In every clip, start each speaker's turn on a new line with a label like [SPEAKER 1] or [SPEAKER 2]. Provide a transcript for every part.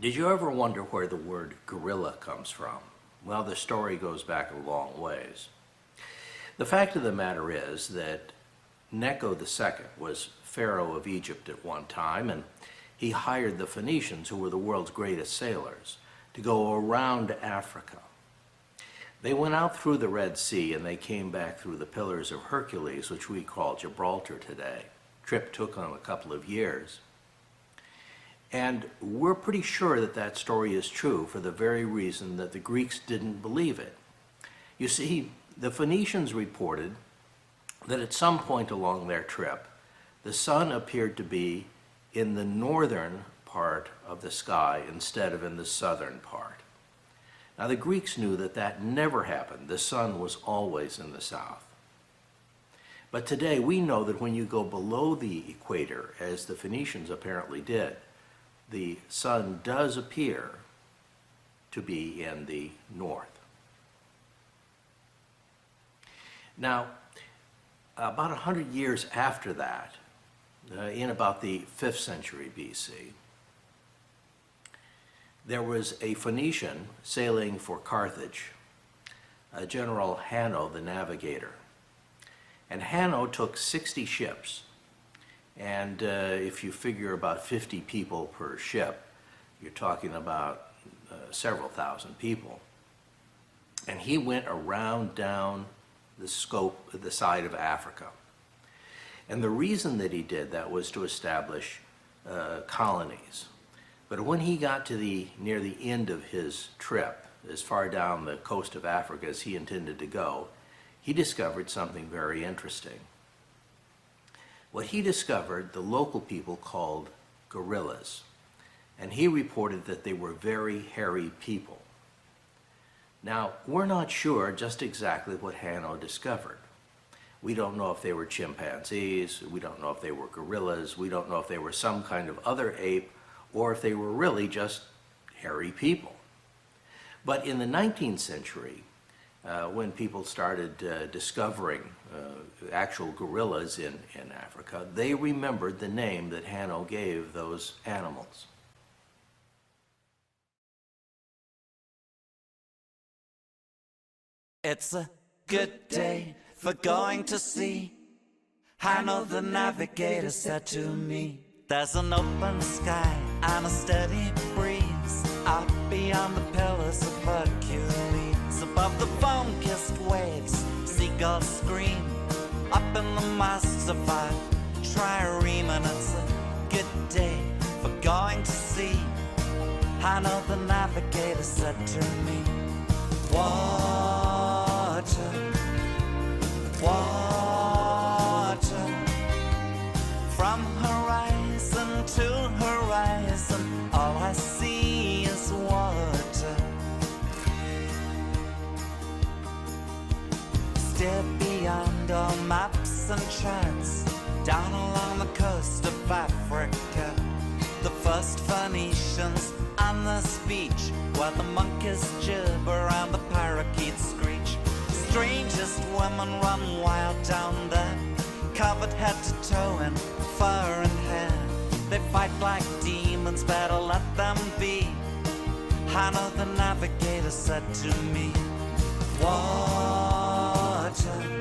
[SPEAKER 1] Did you ever wonder where the word gorilla comes from? Well, the story goes back a long ways. The fact of the matter is that Necho II was pharaoh of Egypt at one time, and he hired the Phoenicians, who were the world's greatest sailors, to go around Africa. They went out through the Red Sea and they came back through the Pillars of Hercules, which we call Gibraltar today. Trip took them a couple of years. And we're pretty sure that that story is true for the very reason that the Greeks didn't believe it. You see, the Phoenicians reported that at some point along their trip, the sun appeared to be in the northern part of the sky instead of in the southern part. Now, the Greeks knew that that never happened. The sun was always in the south. But today we know that when you go below the equator, as the Phoenicians apparently did, the sun does appear to be in the north. Now, about 100 years after that, in about the 5th century BC, there was a Phoenician sailing for Carthage, General Hanno the Navigator. And Hanno took 60 ships. And if you figure about 50 people per ship, you're talking about several thousand people. And he went around down the side of Africa. And the reason that he did that was to establish colonies. But when he got to near the end of his trip, as far down the coast of Africa as he intended to go, he discovered something very interesting. What he discovered, the local people called gorillas, and he reported that they were very hairy people. Now, we're not sure just exactly what Hanno discovered. We don't know if they were chimpanzees, we don't know if they were gorillas, we don't know if they were some kind of other ape, or if they were really just hairy people. But in the 19th century, when people started discovering actual gorillas in Africa, they remembered the name that Hanno gave those animals.
[SPEAKER 2] It's a good day for going to sea. Hanno the Navigator said to me, there's an open sky and a steady breeze out beyond the Pillars of Hercules. Above the foam-kissed waves, seagulls scream. Up in the masts of our trireme, and it's a good day for going to sea. Hanno the Navigator said to me, water, water, from horizon to horizon, all I see is water. Steer beyond all maps and charts, down along the coast of Africa. The first Phoenicians on this beach, where the monkeys gibber and the parakeets screech. Strangest women run wild down there, covered head to toe in fur and hair. They fight like demons, better let them be. Hanno the Navigator said to me, water,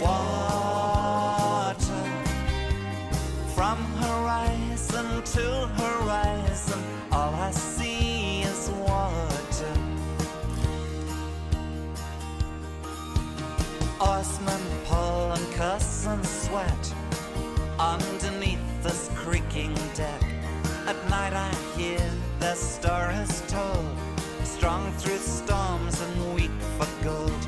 [SPEAKER 2] water, from horizon to horizon, all I see is water. Oarsmen pull and cuss and sweat underneath this creaking deck. At night I hear their stories told, strong through storms and weak for gold.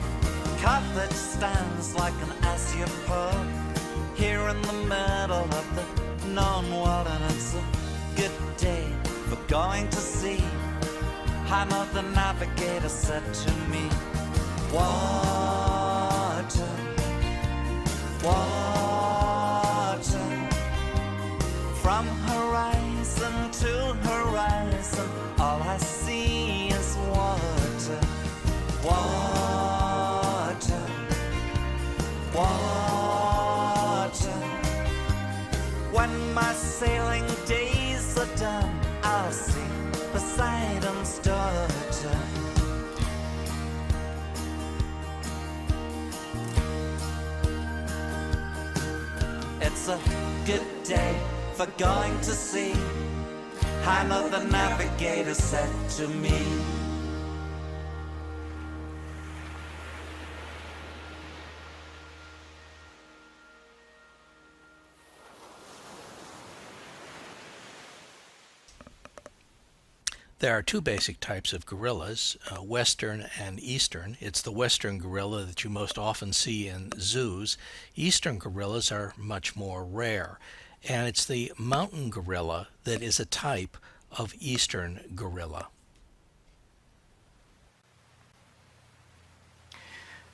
[SPEAKER 2] Carthage stands like an azure pearl here in the middle of the known world, and it's a good day for going to sea. Hanno the Navigator said to me, water, water, from horizon to horizon, all I see is water, water, water. When when my sailing days are done, I'll sing Poseidon's daughter. It's a good day for going to sea, Hannah the navigator said to me.
[SPEAKER 3] There are two basic types of gorillas, Western and Eastern. It's the Western gorilla that you most often see in zoos. Eastern gorillas are much more rare. And it's the mountain gorilla that is a type of Eastern gorilla.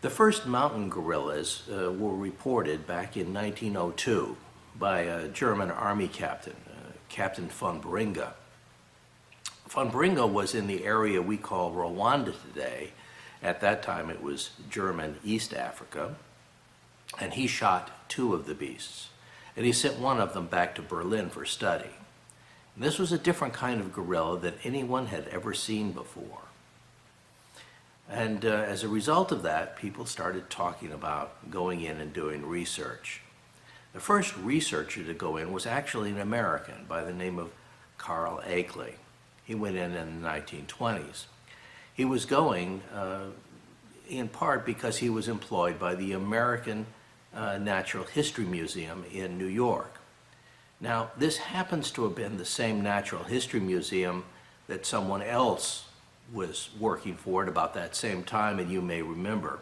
[SPEAKER 1] The first mountain gorillas were reported back in 1902 by a German army captain, Captain von Virunga. Von Virunga was in the area we call Rwanda today. At that time it was German East Africa, and he shot two of the beasts, and he sent one of them back to Berlin for study. And this was a different kind of gorilla than anyone had ever seen before. And as a result of that, people started talking about going in and doing research. The first researcher to go in was actually an American by the name of Carl Akeley. He went in the 1920s. He was going in part because he was employed by the American Natural History Museum in New York. Now, this happens to have been the same Natural History Museum that someone else was working for at about that same time, and you may remember.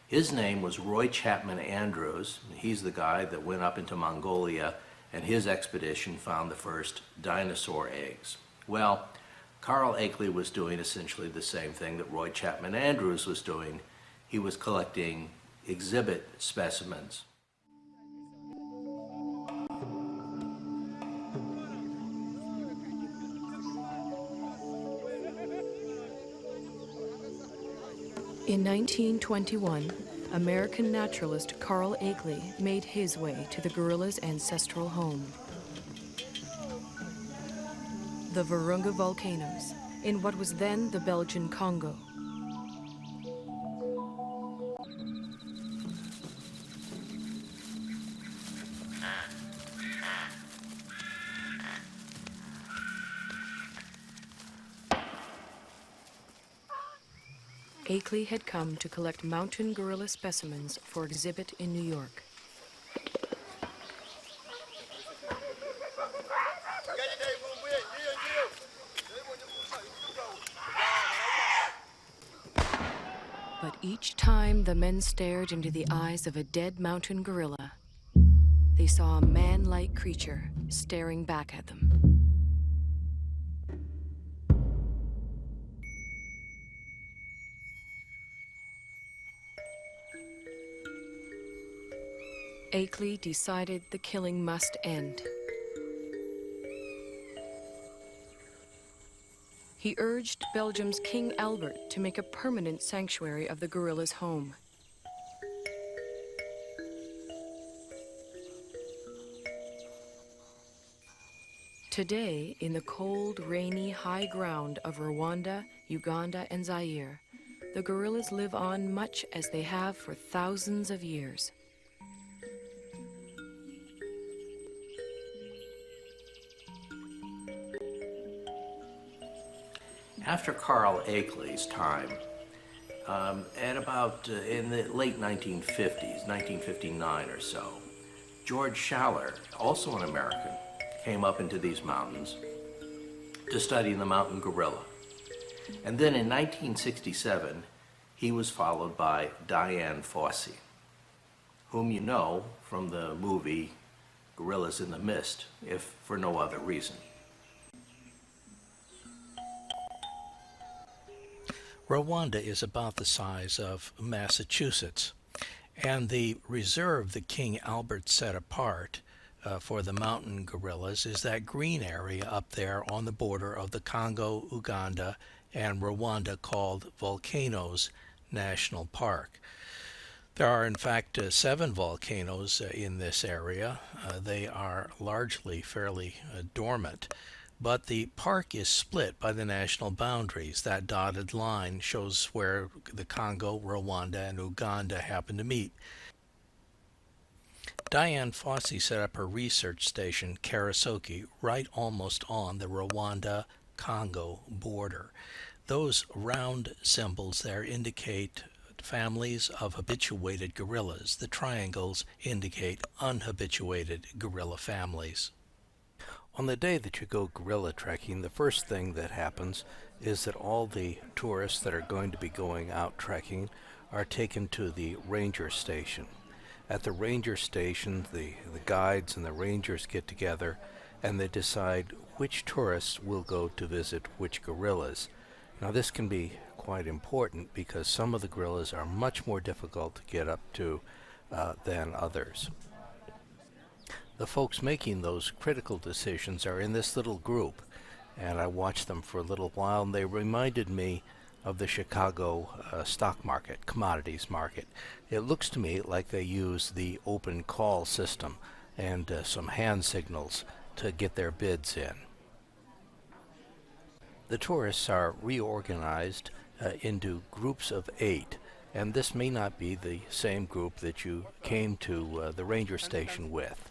[SPEAKER 1] His name was Roy Chapman Andrews. He's the guy that went up into Mongolia, and his expedition found the first dinosaur eggs. Well, Carl Akeley was doing essentially the same thing that Roy Chapman Andrews was doing. He was collecting exhibit specimens.
[SPEAKER 4] In 1921, American naturalist Carl Akeley made his way to the gorilla's ancestral home, the Virunga Volcanoes, in what was then the Belgian Congo. Akeley had come to collect mountain gorilla specimens for exhibit in New York. But each time the men stared into the eyes of a dead mountain gorilla, they saw a man-like creature staring back at them. Akeley decided the killing must end. He urged Belgium's King Albert to make a permanent sanctuary of the gorilla's home. Today, in the cold, rainy, high ground of Rwanda, Uganda, and Zaire, the gorillas live on much as they have for thousands of years.
[SPEAKER 1] After Carl Akeley's time, at about in the late 1950s, 1959 or so, George Schaller, also an American, came up into these mountains to study the mountain gorilla. And then in 1967, he was followed by Dian Fossey, whom you know from the movie Gorillas in the Mist, if for no other reason.
[SPEAKER 3] Rwanda is about the size of Massachusetts, and the reserve that King Albert set apart for the mountain gorillas is that green area up there on the border of the Congo, Uganda, and Rwanda called Volcanoes National Park. There are, in fact, 7 volcanoes in this area. They are largely fairly dormant, but the park is split by the national boundaries. That dotted line shows where the Congo, Rwanda, and Uganda happen to meet. Dian Fossey set up her research station, Karasoke, right almost on the Rwanda-Congo border. Those round symbols there indicate families of habituated gorillas. The triangles indicate unhabituated gorilla families. On the day that you go gorilla trekking, the first thing that happens is that all the tourists that are going to be going out trekking are taken to the ranger station. At the ranger station, the guides and the rangers get together and they decide which tourists will go to visit which gorillas. Now this can be quite important because some of the gorillas are much more difficult to get up to than others. The folks making those critical decisions are in this little group, and I watched them for a little while, and they reminded me of the Chicago stock market, commodities market. It looks to me like they use the open call system and some hand signals to get their bids in. The tourists are reorganized into groups of 8, and this may not be the same group that you came to the ranger station with.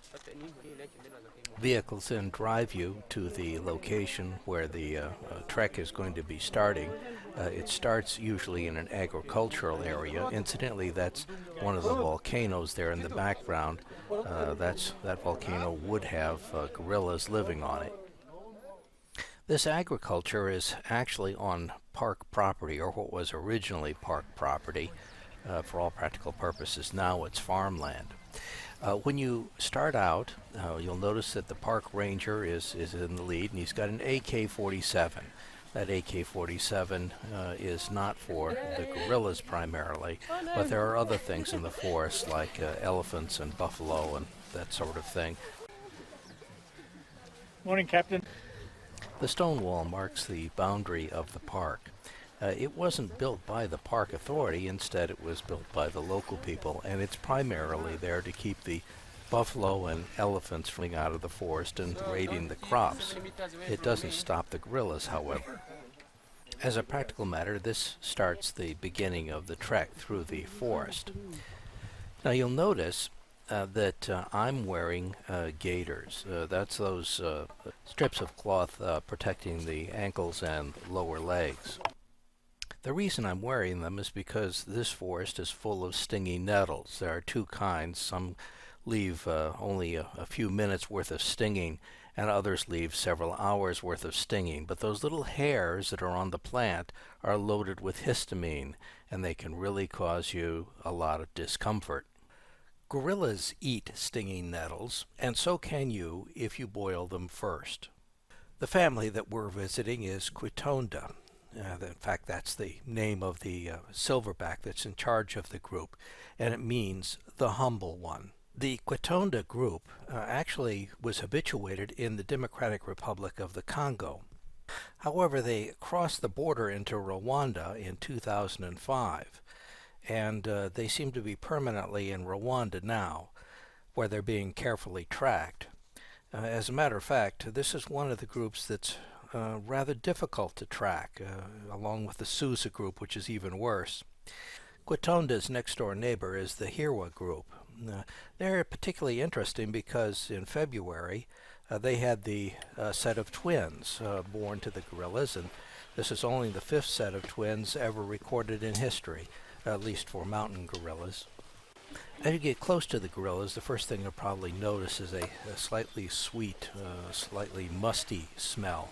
[SPEAKER 3] Vehicles then drive you to the location where the trek is going to be starting. It starts usually in an agricultural area. Incidentally, that's one of the volcanoes there in the background. That volcano would have gorillas living on it. This agriculture is actually on park property, or what was originally park property. For all practical purposes, now it's farmland. When you start out, you'll notice that the park ranger is in the lead, and he's got an AK-47. That AK-47 is not for the gorillas primarily, but there are other things in the forest like elephants and buffalo and that sort of thing.
[SPEAKER 5] Morning, Captain.
[SPEAKER 3] The stone wall marks the boundary of the park. It wasn't built by the park authority, instead it was built by the local people, and it's primarily there to keep the buffalo and elephants from out of the forest and raiding the crops. It doesn't stop the gorillas, however. As a practical matter, this starts the beginning of the trek through the forest. Now you'll notice that I'm wearing gaiters. That's those strips of cloth protecting the ankles and lower legs. The reason I'm wearing them is because this forest is full of stinging nettles. There are 2 kinds. Some leave only a few minutes worth of stinging, and others leave several hours worth of stinging. But those little hairs that are on the plant are loaded with histamine, and they can really cause you a lot of discomfort. Gorillas eat stinging nettles, and so can you if you boil them first. The family that we're visiting is Quitonda. In fact, that's the name of the silverback that's in charge of the group, and it means the humble one. The Quitonda group actually was habituated in the Democratic Republic of the Congo. However, they crossed the border into Rwanda in 2005, and they seem to be permanently in Rwanda now, where they're being carefully tracked. As a matter of fact, this is one of the groups that's rather difficult to track, along with the Sousa group, which is even worse. Quitonda's next-door neighbor is the Hirwa group. They're particularly interesting because in February they had the set of twins born to the gorillas, and this is only the 5th set of twins ever recorded in history, at least for mountain gorillas. As you get close to the gorillas, the first thing you'll probably notice is a slightly sweet, slightly musty smell.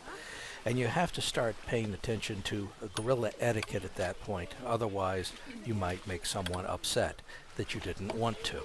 [SPEAKER 3] And you have to start paying attention to gorilla etiquette at that point. Otherwise, you might make someone upset that you didn't want to.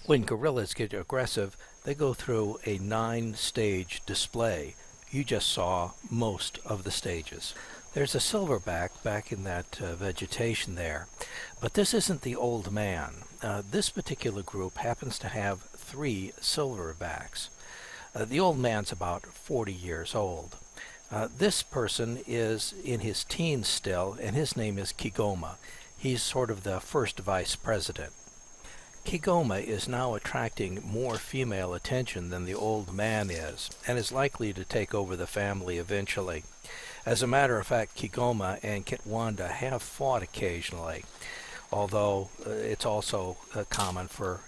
[SPEAKER 3] When gorillas get aggressive, they go through a 9-stage display. You just saw most of the stages. There's a silverback back in that vegetation there, but this isn't the old man. This particular group happens to have 3 silverbacks. The old man's about 40 years old. This person is in his teens still, and his name is Kigoma. He's sort of the first vice president. Kigoma is now attracting more female attention than the old man is, and is likely to take over the family eventually. As a matter of fact, Kigoma and Kitwanda have fought occasionally, although it's also common for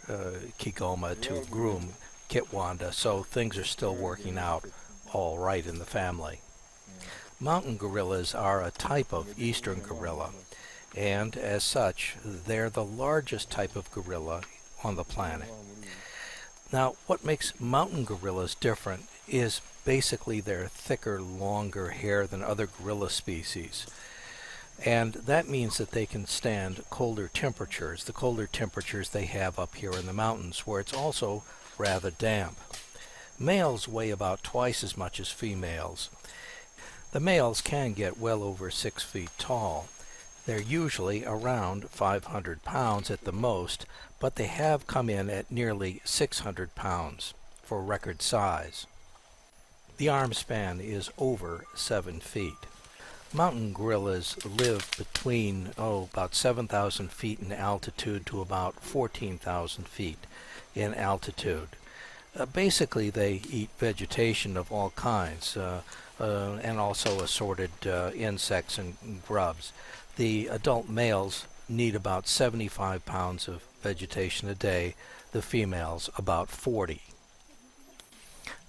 [SPEAKER 3] Kigoma to groom Kitwanda, so things are still working out all right in the family. Mountain gorillas are a type of eastern gorilla, and as such, they're the largest type of gorilla on the planet. Now, what makes mountain gorillas different is basically their thicker, longer hair than other gorilla species. And that means that they can stand colder temperatures, the colder temperatures they have up here in the mountains, where it's also rather damp. Males weigh about twice as much as females. The males can get well over 6 feet tall. They're usually around 500 pounds at the most, but they have come in at nearly 600 pounds for record size. The arm span is over 7 feet. Mountain gorillas live between, about 7,000 feet in altitude to about 14,000 feet in altitude. Basically, they eat vegetation of all kinds, and also assorted insects and grubs. The adult males need about 75 pounds of vegetation a day, the females about 40.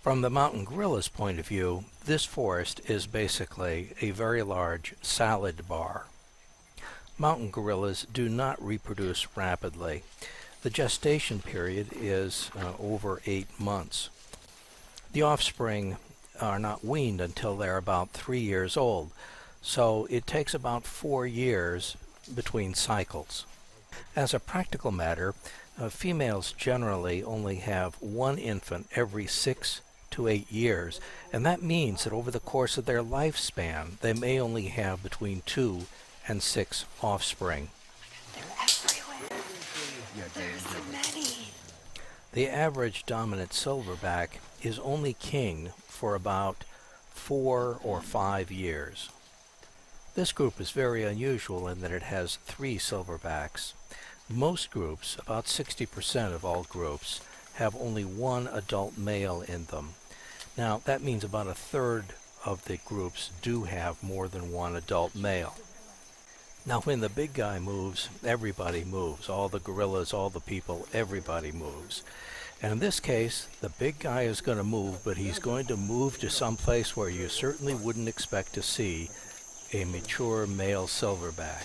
[SPEAKER 3] From the mountain gorilla's point of view, this forest is basically a very large salad bar. Mountain gorillas do not reproduce rapidly. The gestation period is over 8 months. The offspring are not weaned until they're about 3 years old, so it takes about 4 years between cycles. As a practical matter, females generally only have 1 infant every 6 to 8 years, and that means that over the course of their lifespan, they may only have between 2 and 6 offspring.
[SPEAKER 4] They're everywhere. There's so many.
[SPEAKER 3] The average dominant silverback is only king for about 4 or 5 years. This group is very unusual in that it has 3 silverbacks. Most groups, about 60% of all groups, have only 1 adult male in them. Now, that means about a third of the groups do have more than 1 adult male. Now, when the big guy moves, everybody moves. All the gorillas, all the people, everybody moves. And in this case, the big guy is going to move, but he's going to move to some place where you certainly wouldn't expect to see a mature male silverback.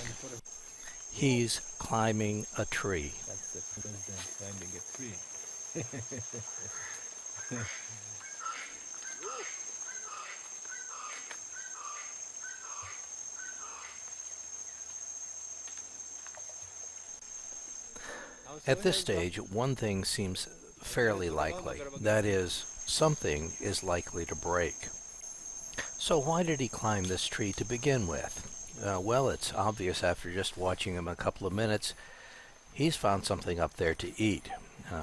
[SPEAKER 3] He's climbing a tree.
[SPEAKER 5] That's the president climbing a tree.
[SPEAKER 3] At this stage, one thing seems fairly likely. That is, something is likely to break. So why did he climb this tree to begin with? Well, it's obvious after just watching him a couple of minutes. He's found something up there to eat.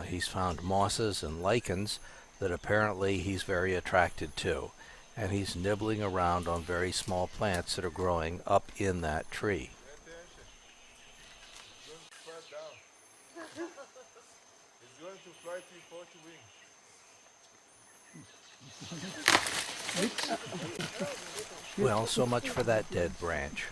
[SPEAKER 3] He's found mosses and lichens that apparently he's very attracted to, and he's nibbling around on very small plants that are growing up in that tree.
[SPEAKER 5] It's going to fly to 40 wings.
[SPEAKER 3] Well, so much for that dead branch.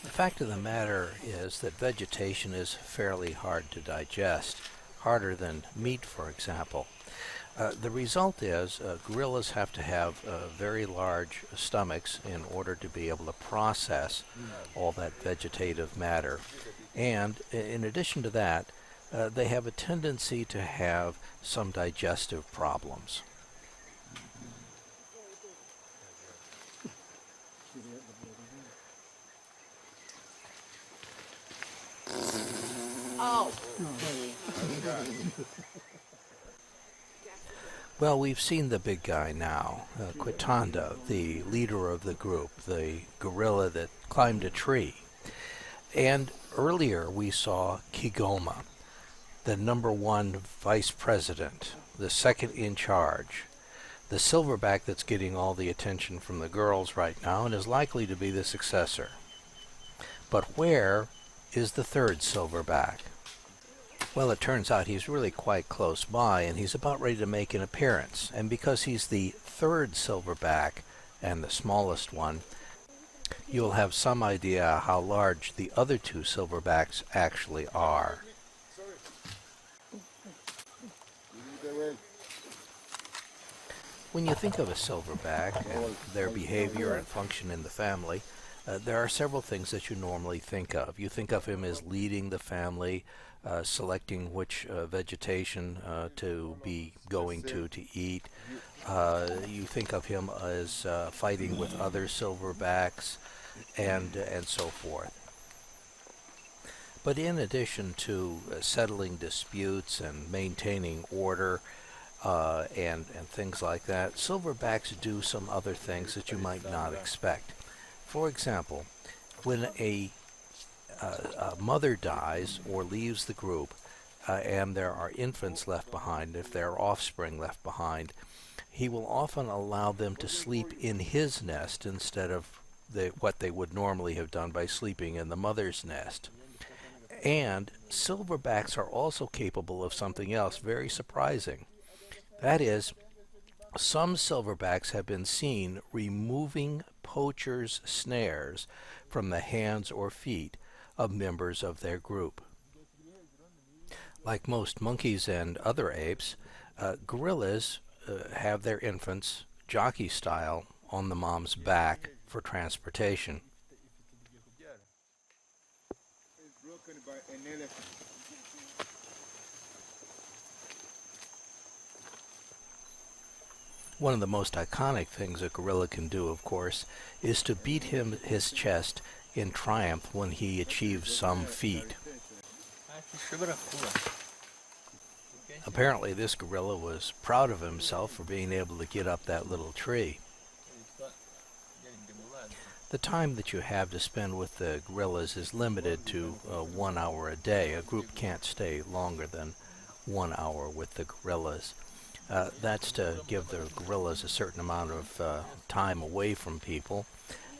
[SPEAKER 3] The fact of the matter is that vegetation is fairly hard to digest, harder than meat, for example. The result is gorillas have to have very large stomachs in order to be able to process all that vegetative matter. And in addition to that, they have a tendency to have some digestive problems.
[SPEAKER 4] Oh.
[SPEAKER 3] Well, we've seen the big guy now, Quitanda, the leader of the group, the gorilla that climbed a tree. And earlier we saw Kigoma, the #1 vice president, the second in charge, the silverback that's getting all the attention from the girls right now and is likely to be the successor. But where is the third silverback? Well, it turns out he's really quite close by, and he's about ready to make an appearance. And because he's the third silverback and the smallest one, you'll have some idea how large the other two silverbacks actually are. When you think of a silverback and their behavior and function in the family, there are several things that you normally think of. You think of him as leading the family, selecting which vegetation to be going to eat. You think of him as fighting with other silverbacks and so forth. But in addition to settling disputes and maintaining order and things like that, silverbacks do some other things that you might not expect. For example, when a mother dies or leaves the group and there are infants left behind, if there are offspring left behind, he will often allow them to sleep in his nest instead of what they would normally have done by sleeping in the mother's nest. And silverbacks are also capable of something else very surprising. That is, some silverbacks have been seen removing poachers' snares from the hands or feet of members of their group. Like most monkeys and other apes, gorillas have their infants, jockey style, on the mom's back for transportation. One of the most iconic things a gorilla can do, of course, is to beat his chest in triumph when he achieves some feat. Apparently this gorilla was proud of himself for being able to get up that little tree. The time that you have to spend with the gorillas is limited to 1 hour a day. A group can't stay longer than 1 hour with the gorillas. That's to give the gorillas a certain amount of time away from people.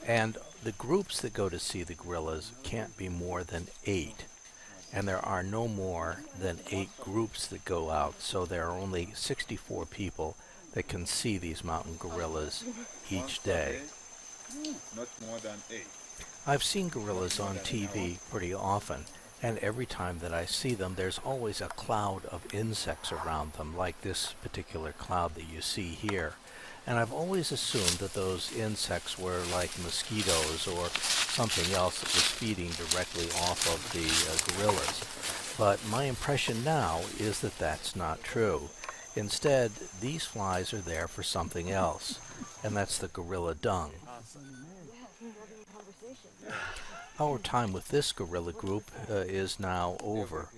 [SPEAKER 3] And the groups that go to see the gorillas can't be more than 8. And there are no more than 8 groups that go out. So there are only 64 people that can see these mountain gorillas each day.
[SPEAKER 5] Not more than 8.
[SPEAKER 3] I've seen gorillas on TV pretty often. And every time that I see them, there's always a cloud of insects around them, like this particular cloud that you see here. And I've always assumed that those insects were like mosquitoes or something else that was feeding directly off of the gorillas. But my impression now is that that's not true. Instead, these flies are there for something else, and that's the gorilla dung. Our time with this gorilla group is now over.